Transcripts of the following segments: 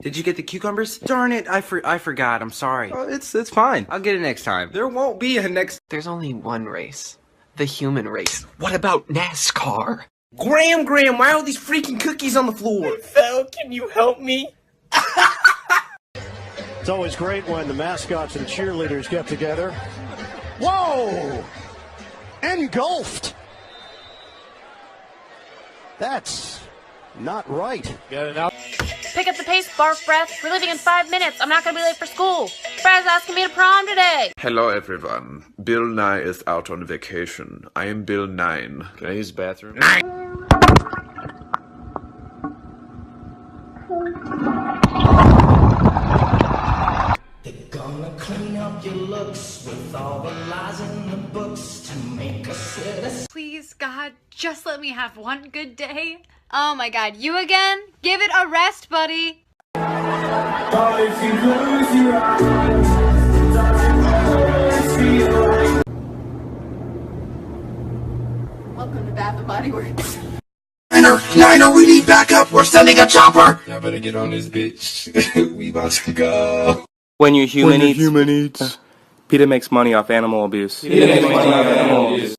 Did you get the cucumbers? Darn it, I forgot. I'm sorry. It's fine. I'll get it next time. There won't be a next. There's only one race. The human race. What about NASCAR? Graham, why are all these freaking cookies on the floor? Phil, can you help me? It's always great when the mascots and cheerleaders get together. Whoa! Engulfed! That's not right. Get it out. Pick up the pace, barf breath. We're leaving in 5 minutes. I'm not gonna be late for school. Brad's asking me to prom today. Hello everyone. Bill Nye is out on vacation. I am Bill 9. Can I use the bathroom? They're gonna clean up your looks with all the lies in the books to make a citizen. Please, God, just let me have one good day. Oh my God, you again? Give it a rest, buddy. Welcome to Bath and Body Works. Niner, we need backup. We're sending a chopper. I better get on this bitch. We about to go. When your human eats. PETA makes money off animal abuse. PETA makes money off animal abuse.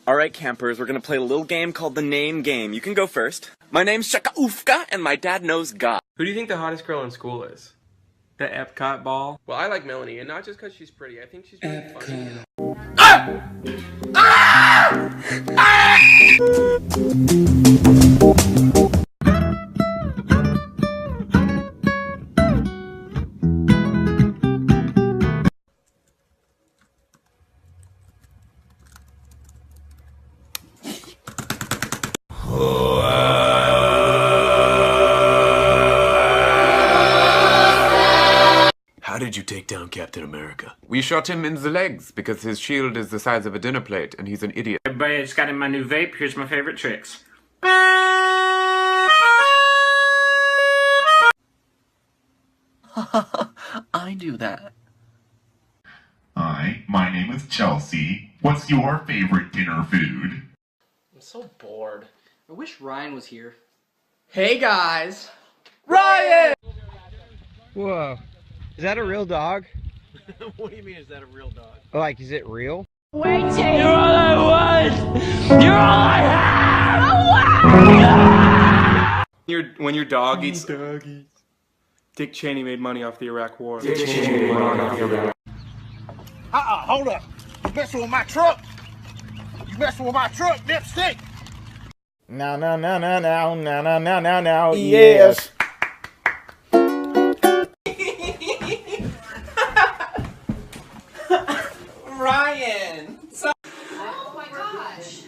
Alright campers, we're gonna play a little game called the name game. You can go first. My name's Shaka Oofka, and my dad knows God. Who do you think the hottest girl in school is? The Epcot ball? Well, I like Melanie, and not just because she's pretty. I think she's really funny. How did you take down Captain America? We shot him in the legs because his shield is the size of a dinner plate and he's an idiot. Everybody, I just got in my new vape. Here's my favorite tricks. I do that. Hi, my name is Chelsea. What's your favorite dinner food? I'm so bored. I wish Ryan was here. Hey guys! Ryan! Whoa. Is that a real dog? What do you mean, is that a real dog? Like, is it real? Wait, You're all I want! You're all I have! When your dog eats. Dick Cheney made money off the Iraq War. Hold up. You messing with my truck? You messing with my truck, dipstick? Now, yes. Ryan! Oh my gosh.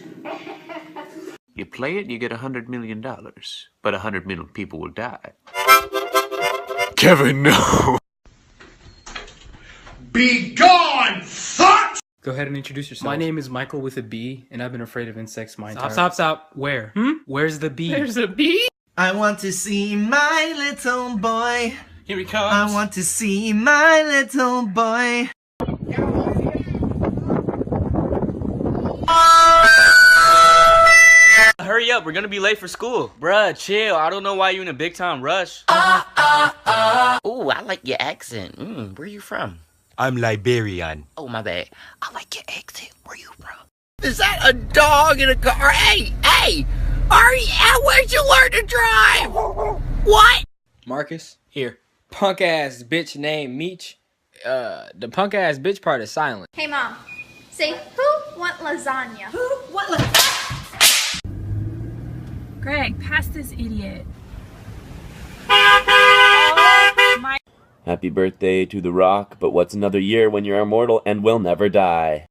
You play it, you get $100 million. But 100 million people will die. Kevin, no! Be gone, fuck! Go ahead and introduce yourself. My name is Michael with a B, and I've been afraid of insects my entire life. Stop. Where? Where's the bee? There's a bee? I want to see my little boy. Here he comes. I want to see my little boy. Hurry up, we're gonna be late for school. Bruh, chill. I don't know why you in a big time rush. Ooh, I like your accent. Where you from? I'm Liberian. Oh, my bad. I like your accent. Where you from? Is that a dog in a car? Hey! Where'd you learn to drive? What? Marcus, here. Punk ass bitch named Meech. The punk ass bitch part is silent. Hey, Mom. Say, who want lasagna? Who want lasagna? Greg, pass this idiot. Happy birthday to The Rock, but what's another year when you're immortal and will never die?